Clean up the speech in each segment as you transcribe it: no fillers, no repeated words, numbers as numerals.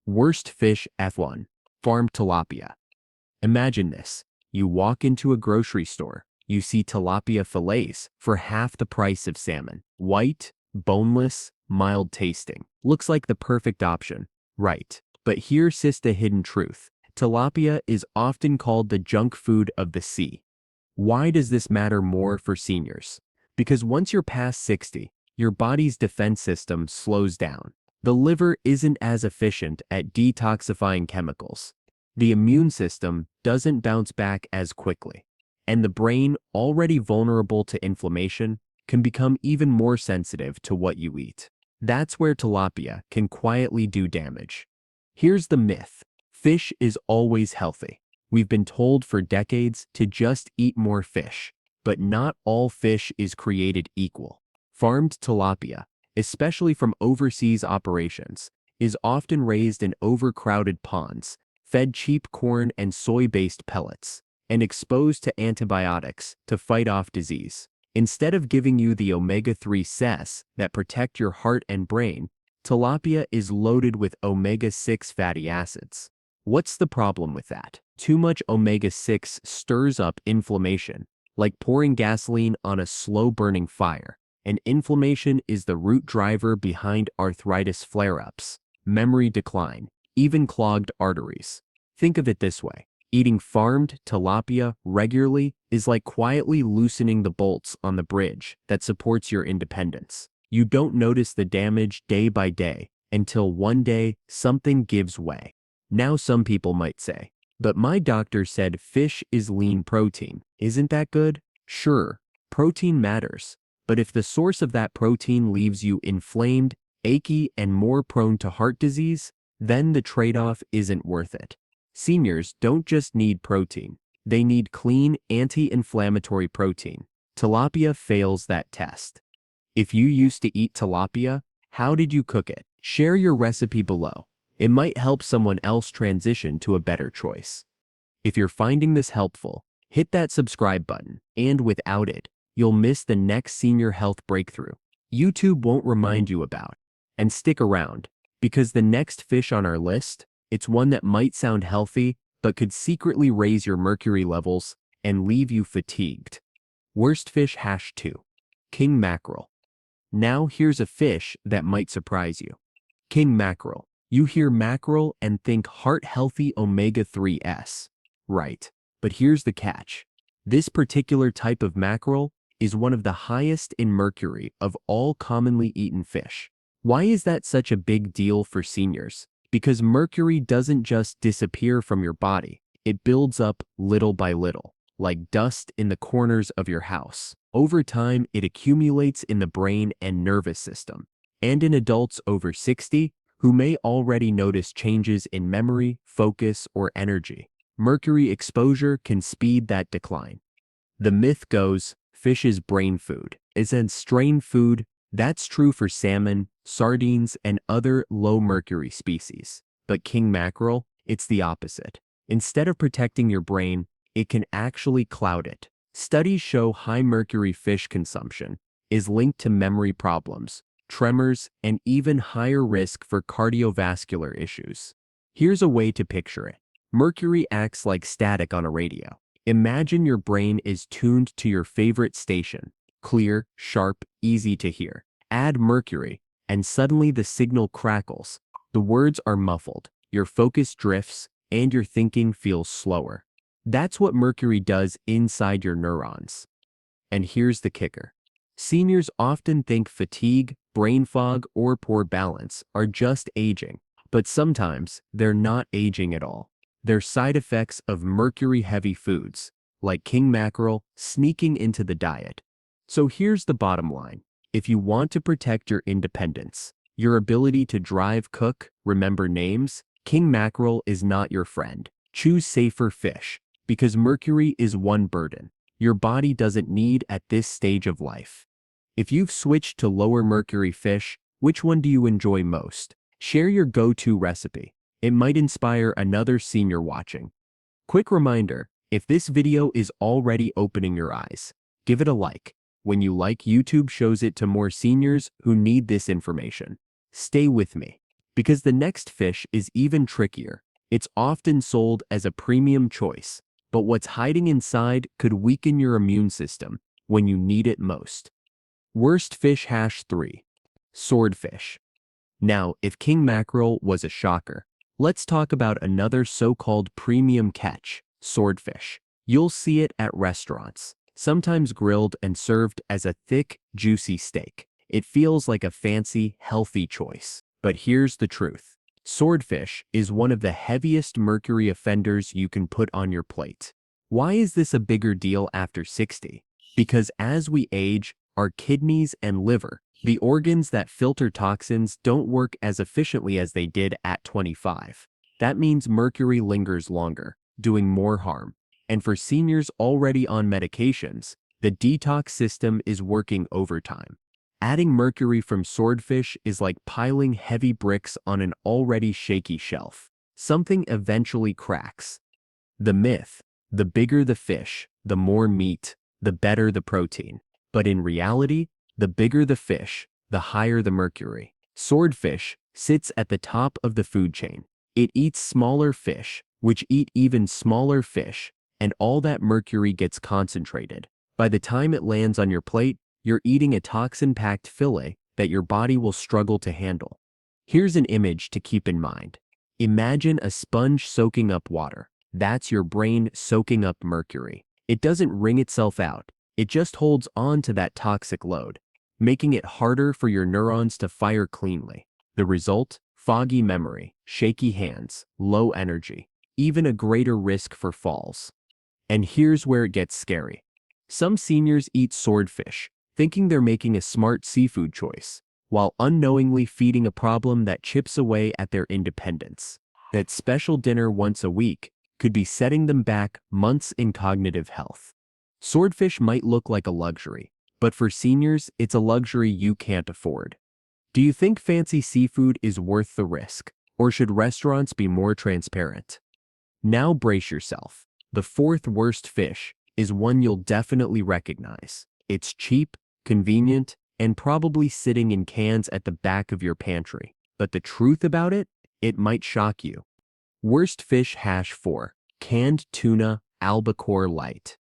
Worst fish F1. Farmed tilapia. Imagine this. You walk into a grocery store. You see tilapia fillets for half the price of salmon. White, boneless, mild tasting. Looks like the perfect option, right? But here sits the hidden truth. Tilapia is often called the junk food of the sea. Why does this matter more for seniors? Because once you're past 60, your body's defense system slows down. The liver isn't as efficient at detoxifying chemicals. The immune system doesn't bounce back as quickly. And the brain, already vulnerable to inflammation, can become even more sensitive to what you eat. That's where tilapia can quietly do damage. Here's the myth. Fish is always healthy. We've been told for decades to just eat more fish, but not all fish is created equal. Farmed tilapia, especially from overseas operations, is often raised in overcrowded ponds, fed cheap corn and soy-based pellets, and exposed to antibiotics to fight off disease. Instead of giving you the omega-3 ces that protect your heart and brain, tilapia is loaded with omega-6 fatty acids. What's the problem with that? Too much omega-6 stirs up inflammation, like pouring gasoline on a slow-burning fire. And inflammation is the root driver behind arthritis flare-ups, memory decline, even clogged arteries. Think of it this way. Eating farmed tilapia regularly is like quietly loosening the bolts on the bridge that supports your independence. You don't notice the damage day by day until one day something gives way. Now some people might say, but my doctor said fish is lean protein. Isn't that good? Sure, protein matters. But if the source of that protein leaves you inflamed, achy, and more prone to heart disease, then the trade-off isn't worth it. Seniors don't just need protein. They need clean, anti-inflammatory protein. Tilapia fails that test. If you used to eat tilapia, how did you cook it? Share your recipe below. It might help someone else transition to a better choice. If you're finding this helpful, hit that subscribe button, and without it, you'll miss the next senior health breakthrough YouTube won't remind you about. And stick around, because the next fish on our list, it's one that might sound healthy, but could secretly raise your mercury levels and leave you fatigued. Worst fish #2. King mackerel. Now here's a fish that might surprise you. King mackerel. You hear mackerel and think heart-healthy omega-3s. Right, but here's the catch. This particular type of mackerel is one of the highest in mercury of all commonly eaten fish. Why is that such a big deal for seniors? Because mercury doesn't just disappear from your body, it builds up little by little, like dust in the corners of your house. Over time, it accumulates in the brain and nervous system. And in adults over 60, who may already notice changes in memory, focus, or energy, mercury exposure can speed that decline. The myth goes, fish is brain food. Isn't strain food? That's true for salmon, sardines, and other low-mercury species. But king mackerel, it's the opposite. Instead of protecting your brain, it can actually cloud it. Studies show high-mercury fish consumption is linked to memory problems, tremors, and even higher risk for cardiovascular issues. Here's a way to picture it. Mercury acts like static on a radio. Imagine your brain is tuned to your favorite station. Clear, sharp, easy to hear. Add mercury, and suddenly the signal crackles. The words are muffled, your focus drifts, and your thinking feels slower. That's what mercury does inside your neurons. And here's the kicker. Seniors often think fatigue, brain fog, or poor balance are just aging, but sometimes they're not aging at all. They're side effects of mercury-heavy foods, like king mackerel, sneaking into the diet. So here's the bottom line. If you want to protect your independence, your ability to drive, cook, remember names, king mackerel is not your friend. Choose safer fish, because mercury is one burden your body doesn't need at this stage of life. If you've switched to lower mercury fish, which one do you enjoy most? Share your go-to recipe. It might inspire another senior watching. Quick reminder, if this video is already opening your eyes, give it a like. When you like, YouTube shows it to more seniors who need this information. Stay with me, Because the next fish is even trickier. It's often sold as a premium choice, but what's hiding inside could weaken your immune system when you need it most. Worst fish hash 3. Swordfish. Now, if king mackerel was a shocker, let's talk about another so-called premium catch, swordfish. You'll see it at restaurants, sometimes grilled and served as a thick, juicy steak. It feels like a fancy, healthy choice. But here's the truth. Swordfish is one of the heaviest mercury offenders you can put on your plate. Why is this a bigger deal after 60? Because as we age, our kidneys and liver, the organs that filter toxins, don't work as efficiently as they did at 25. That means mercury lingers longer, doing more harm. And for seniors already on medications, the detox system is working overtime. Adding mercury from swordfish is like piling heavy bricks on an already shaky shelf. Something eventually cracks. The myth: the bigger the fish, the more meat, the better the protein. But in reality, the bigger the fish, the higher the mercury. Swordfish sits at the top of the food chain. It eats smaller fish, which eat even smaller fish, and all that mercury gets concentrated. By the time it lands on your plate, you're eating a toxin-packed fillet that your body will struggle to handle. Here's an image to keep in mind. Imagine a sponge soaking up water. That's your brain soaking up mercury. It doesn't wring itself out. It just holds on to that toxic load, making it harder for your neurons to fire cleanly. The result? Foggy memory, shaky hands, low energy, even a greater risk for falls. And here's where it gets scary. Some seniors eat swordfish, thinking they're making a smart seafood choice, while unknowingly feeding a problem that chips away at their independence. That special dinner once a week could be setting them back months in cognitive health. Swordfish might look like a luxury, but for seniors, it's a luxury you can't afford. Do you think fancy seafood is worth the risk, or should restaurants be more transparent? Now brace yourself. The fourth worst fish is one you'll definitely recognize. It's cheap, convenient, and probably sitting in cans at the back of your pantry. But the truth about it, it might shock you. Worst fish hash 4. Canned tuna albacore light.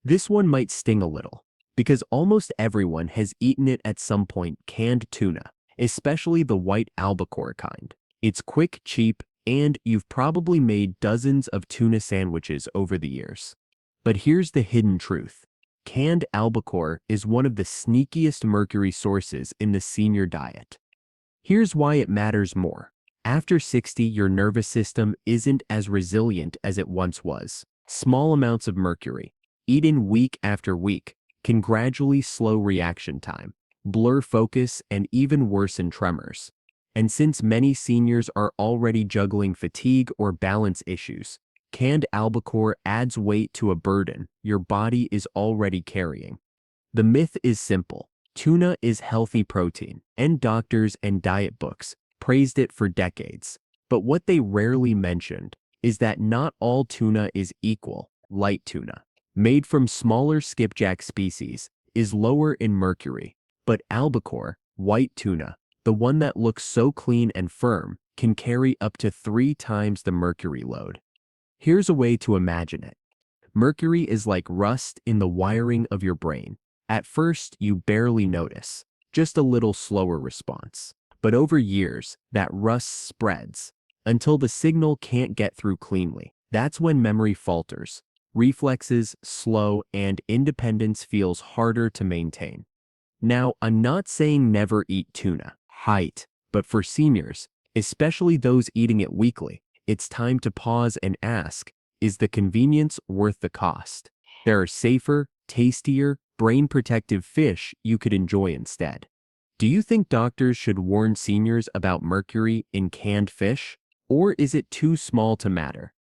This one might sting a little, because almost everyone has eaten it at some point. Canned tuna, especially the white albacore kind. It's quick, cheap, and you've probably made dozens of tuna sandwiches over the years. But here's the hidden truth. Canned albacore is one of the sneakiest mercury sources in the senior diet. Here's why it matters more. After 60, your nervous system isn't as resilient as it once was. Small amounts of mercury, eaten week after week, can gradually slow reaction time, blur focus, and even worsen tremors. And since many seniors are already juggling fatigue or balance issues, canned albacore adds weight to a burden your body is already carrying. The myth is simple. Tuna is healthy protein, and doctors and diet books praised it for decades. But what they rarely mentioned is that not all tuna is equal. Light tuna, made from smaller skipjack species, is lower in mercury. But albacore, white tuna, the one that looks so clean and firm, can carry up to 3 times the mercury load. Here's a way to imagine it. Mercury is like rust in the wiring of your brain. At first, you barely notice, just a little slower response. But over years, that rust spreads until the signal can't get through cleanly. That's when memory falters, reflexes slow, and independence feels harder to maintain. Now, I'm not saying never eat tuna, but for seniors, especially those eating it weekly, it's time to pause and ask, is the convenience worth the cost? There are safer, tastier, brain-protective fish you could enjoy instead. Do you think doctors should warn seniors about mercury in canned fish? Or is it too small to matter?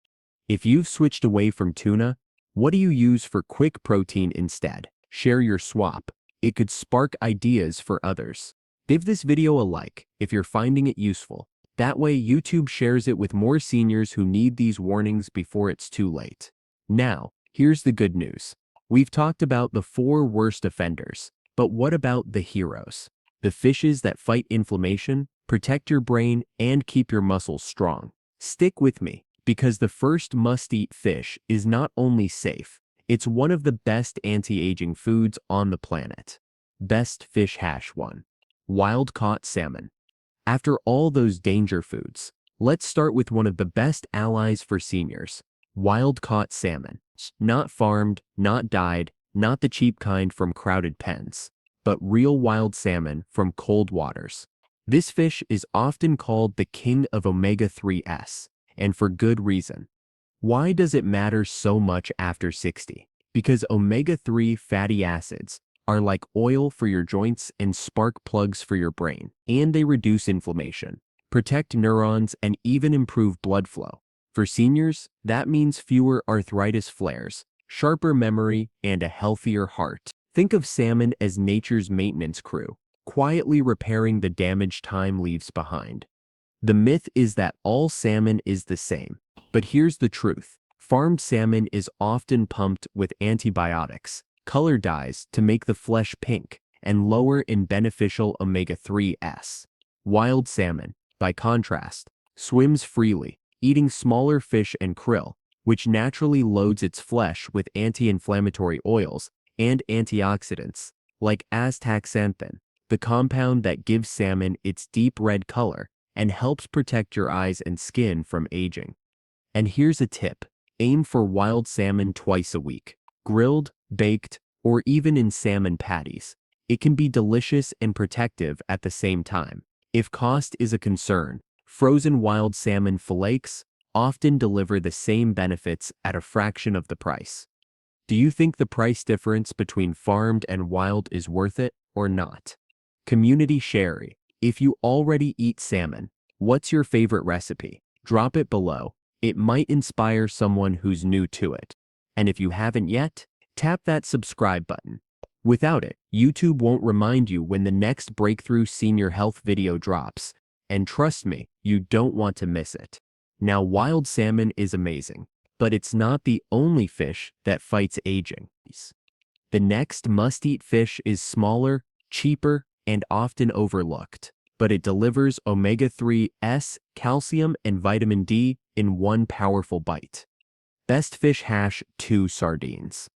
If you've switched away from tuna, what do you use for quick protein instead? Share your swap. It could spark ideas for others. Give this video a like if you're finding it useful. That way YouTube shares it with more seniors who need these warnings before it's too late. Now, here's the good news. We've talked about the 4 worst offenders, but what about the heroes? The fishes that fight inflammation, protect your brain, and keep your muscles strong. Stick with me, because the first must-eat fish is not only safe, it's one of the best anti-aging foods on the planet. Best fish hash 1. Wild-caught salmon. After all those danger foods, let's start with one of the best allies for seniors. Wild-caught salmon. Not farmed, not dyed, not the cheap kind from crowded pens, but real wild salmon from cold waters. This fish is often called the king of omega-3s, and for good reason. Why does it matter so much after 60? Because omega-3 fatty acids are like oil for your joints and spark plugs for your brain, and they reduce inflammation, protect neurons, and even improve blood flow. For seniors, that means fewer arthritis flares, sharper memory, and a healthier heart. Think of salmon as nature's maintenance crew, quietly repairing the damage time leaves behind. The myth is that all salmon is the same, but here's the truth. Farmed salmon is often pumped with antibiotics, color dyes to make the flesh pink, and lower in beneficial omega-3s. Wild salmon, by contrast, swims freely, eating smaller fish and krill, which naturally loads its flesh with anti-inflammatory oils and antioxidants, like astaxanthin, the compound that gives salmon its deep red color and helps protect your eyes and skin from aging. And here's a tip. Aim for wild salmon twice a week. Grilled, baked, or even in salmon patties. It can be delicious and protective at the same time. If cost is a concern, frozen wild salmon fillets often deliver the same benefits at a fraction of the price. Do you think the price difference between farmed and wild is worth it or not? Community Sherry. If you already eat salmon, what's your favorite recipe? Drop it below. It might inspire someone who's new to it. And if you haven't yet, tap that subscribe button. Without it, YouTube won't remind you when the next breakthrough senior health video drops. And trust me, you don't want to miss it. Now, wild salmon is amazing, but it's not the only fish that fights aging. The next must-eat fish is smaller, cheaper, and often overlooked, but it delivers omega-3s, calcium, and vitamin D in one powerful bite. Best fish hash 2. Sardines.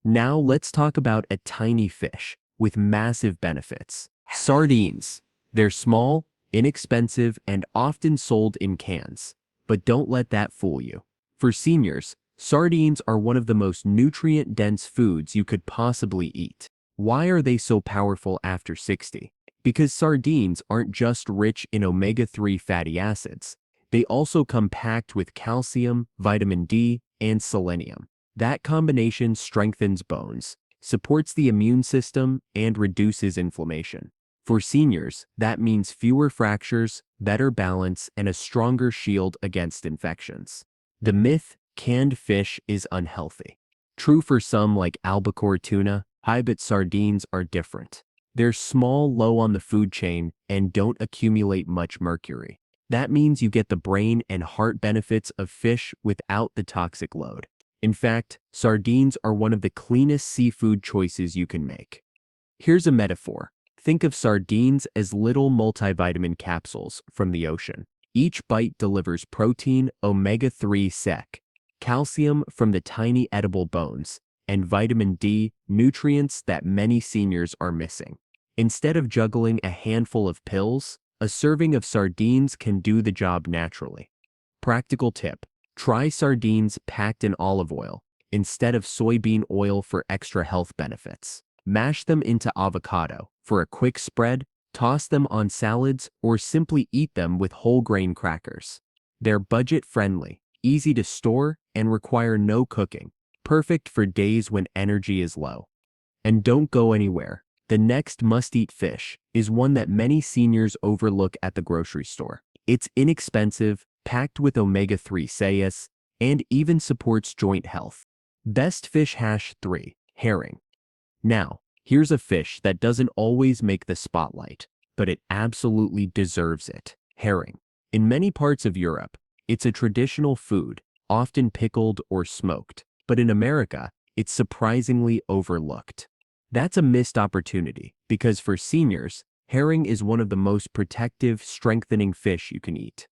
Now let's talk about a tiny fish with massive benefits. Sardines. They're small, inexpensive, and often sold in cans. But don't let that fool you. For seniors, sardines are one of the most nutrient-dense foods you could possibly eat. Why are they so powerful after 60? Because sardines aren't just rich in omega-3 fatty acids. They also come packed with calcium, vitamin D, and selenium. That combination strengthens bones, supports the immune system, and reduces inflammation. For seniors, that means fewer fractures, better balance, and a stronger shield against infections. The myth, canned fish is unhealthy. True for some like albacore tuna, but sardines are different. They're small, low on the food chain, and don't accumulate much mercury. That means you get the brain and heart benefits of fish without the toxic load. In fact, sardines are one of the cleanest seafood choices you can make. Here's a metaphor. Think of sardines as little multivitamin capsules from the ocean. Each bite delivers protein, omega-3 calcium from the tiny edible bones, and vitamin D, nutrients that many seniors are missing. Instead of juggling a handful of pills, a serving of sardines can do the job naturally. Practical tip. Try sardines packed in olive oil instead of soybean oil for extra health benefits. Mash them into avocado for a quick spread, toss them on salads, or simply eat them with whole grain crackers. They're budget-friendly, easy to store, and require no cooking, perfect for days when energy is low. And don't go anywhere. The next must-eat fish is one that many seniors overlook at the grocery store. It's inexpensive, packed with omega-3 and even supports joint health. Best fish hash 3. Herring. Now, here's a fish that doesn't always make the spotlight, but it absolutely deserves it. Herring. In many parts of Europe, it's a traditional food, often pickled or smoked, but in America, it's surprisingly overlooked. That's a missed opportunity because for seniors, Herring is one of the most protective, strengthening fish you can eat.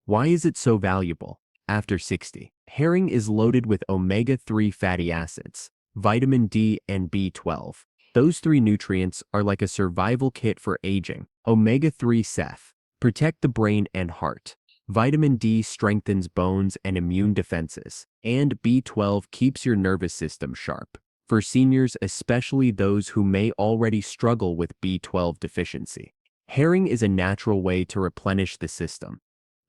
Why is it so valuable? After 60, herring is loaded with omega-3 fatty acids, vitamin D and B12. Those three nutrients are like a survival kit for aging. Omega-3 Seth, protect the brain and heart. Vitamin D strengthens bones and immune defenses, and B12 keeps your nervous system sharp. For seniors, especially those who may already struggle with B12 deficiency, herring is a natural way to replenish the system.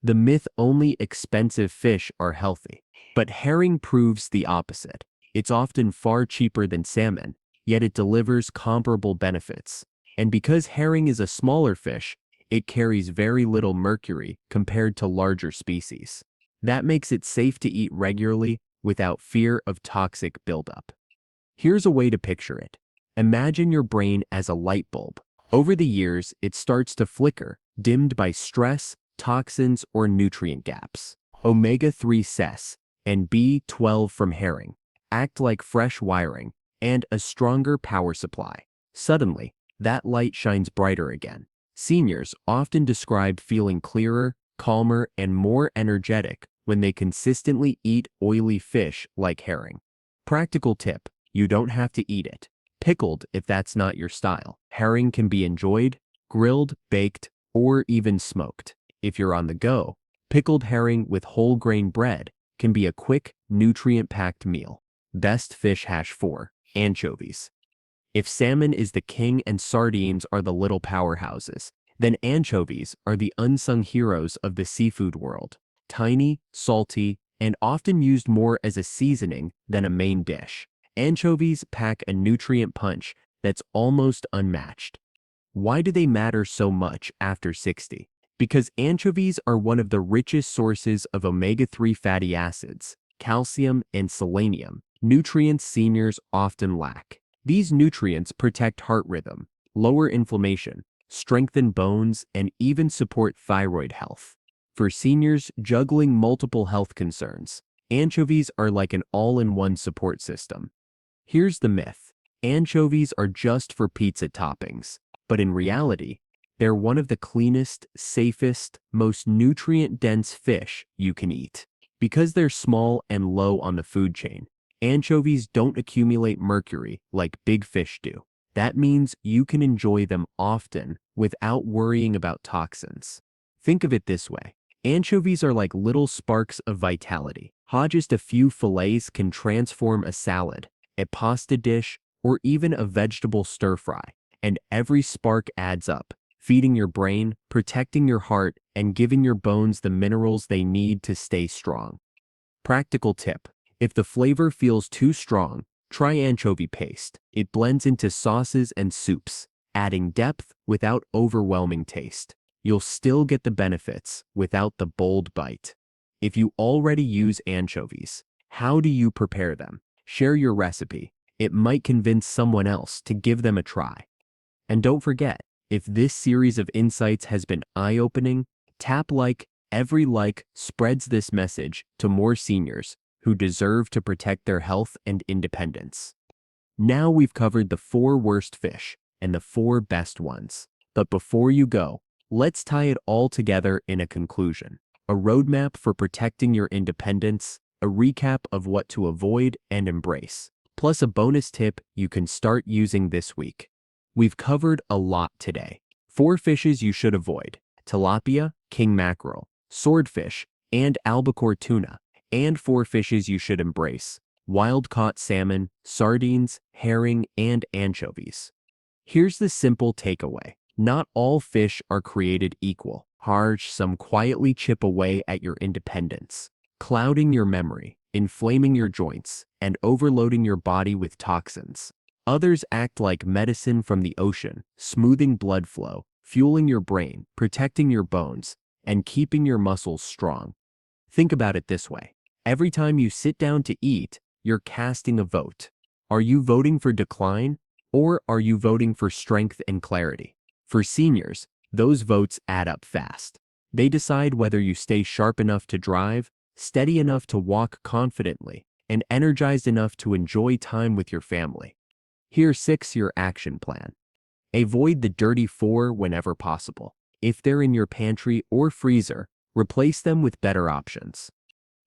The myth only expensive fish are healthy, but herring proves the opposite. It's often far cheaper than salmon, yet it delivers comparable benefits. And because herring is a smaller fish, it carries very little mercury compared to larger species. That makes it safe to eat regularly without fear of toxic buildup. Here's a way to picture it. Imagine your brain as a light bulb. Over the years, it starts to flicker, dimmed by stress, toxins, or nutrient gaps. Omega-3 Ces and B12 from herring act like fresh wiring and a stronger power supply. Suddenly, that light shines brighter again. Seniors often describe feeling clearer, calmer, and more energetic when they consistently eat oily fish like herring. Practical tip: you don't have to eat it pickled if that's not your style. Herring can be enjoyed, grilled, baked, or even smoked. If you're on the go, pickled herring with whole grain bread can be a quick, nutrient-packed meal. Best fish hash for anchovies. If salmon is the king and sardines are the little powerhouses, then anchovies are the unsung heroes of the seafood world. Tiny, salty, and often used more as a seasoning than a main dish, anchovies pack a nutrient punch that's almost unmatched. Why do they matter so much after 60? Because anchovies are one of the richest sources of omega-3 fatty acids, calcium, and selenium, nutrients seniors often lack. These nutrients protect heart rhythm, lower inflammation, strengthen bones, and even support thyroid health. For seniors juggling multiple health concerns, anchovies are like an all-in-one support system. Here's the myth: anchovies are just for pizza toppings, but in reality, they're one of the cleanest, safest, most nutrient-dense fish you can eat. Because they're small and low on the food chain, anchovies don't accumulate mercury like big fish do. That means you can enjoy them often without worrying about toxins. Think of it this way: anchovies are like little sparks of vitality. How just a few fillets can transform a salad, a pasta dish, or even a vegetable stir-fry. And every spark adds up, feeding your brain, protecting your heart, and giving your bones the minerals they need to stay strong. Practical tip: if the flavor feels too strong, try anchovy paste. It blends into sauces and soups, adding depth without overwhelming taste. You'll still get the benefits without the bold bite. If you already use anchovies, how do you prepare them? Share your recipe. It might convince someone else to give them a try. And don't forget, if this series of insights has been eye-opening, tap like. Every like spreads this message to more seniors who deserve to protect their health and independence. Now we've covered the 4 worst fish and the 4 best ones. But before you go, let's tie it all together in a conclusion. A roadmap for protecting your independence, a recap of what to avoid and embrace, plus a bonus tip you can start using this week. We've covered a lot today. 4 fishes you should avoid: tilapia, king mackerel, swordfish, and albacore tuna. And 4 fishes you should embrace: wild-caught salmon, sardines, herring, and anchovies. Here's the simple takeaway: not all fish are created equal. Harsh, some quietly chip away at your independence, clouding your memory, inflaming your joints, and overloading your body with toxins. Others act like medicine from the ocean, smoothing blood flow, fueling your brain, protecting your bones, and keeping your muscles strong. Think about it this way: every time you sit down to eat, you're casting a vote. Are you voting for decline, or are you voting for strength and clarity? For seniors, those votes add up fast. They decide whether you stay sharp enough to drive, steady enough to walk confidently, and energized enough to enjoy time with your family. Here's 6 your action plan. Avoid the dirty 4 whenever possible. If they're in your pantry or freezer, replace them with better options.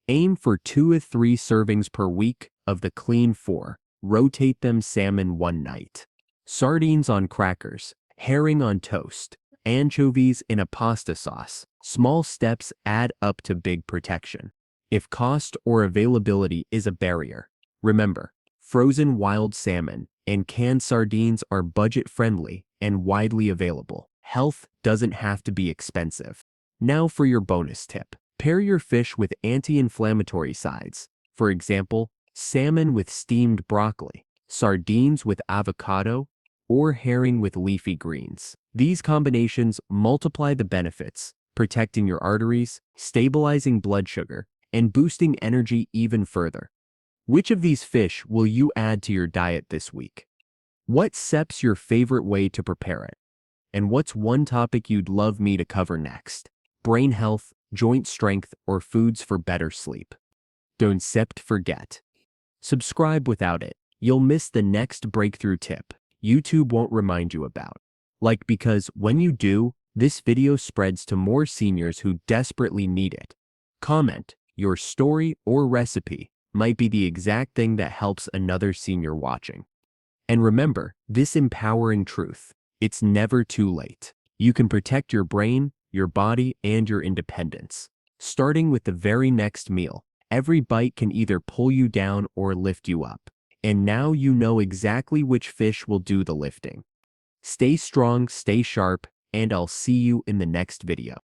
Aim for 2 to 3 servings per week of the clean 4. Rotate them salmon one night. Sardines on crackers, herring on toast, anchovies in a pasta sauce. Small steps add up to big protection. If cost or availability is a barrier, remember, frozen wild salmon and canned sardines are budget-friendly and widely available. Health doesn't have to be expensive. Now for your bonus tip. Pair your fish with anti-inflammatory sides. For example, salmon with steamed broccoli, sardines with avocado, or herring with leafy greens. These combinations multiply the benefits, protecting your arteries, stabilizing blood sugar, and boosting energy even further. Which of these fish will you add to your diet this week? What's your favorite way to prepare it? And what's one topic you'd love me to cover next? Brain health, joint strength, or foods for better sleep? Don't forget. Subscribe without it. You'll miss the next breakthrough tip YouTube won't remind you about. Because when you do, this video spreads to more seniors who desperately need it. Comment, your story or recipe might be the exact thing that helps another senior watching. And remember, this empowering truth, it's never too late. You can protect your brain, your body, and your independence. Starting with the very next meal, every bite can either pull you down or lift you up. And now you know exactly which fish will do the lifting. Stay strong, stay sharp, and I'll see you in the next video.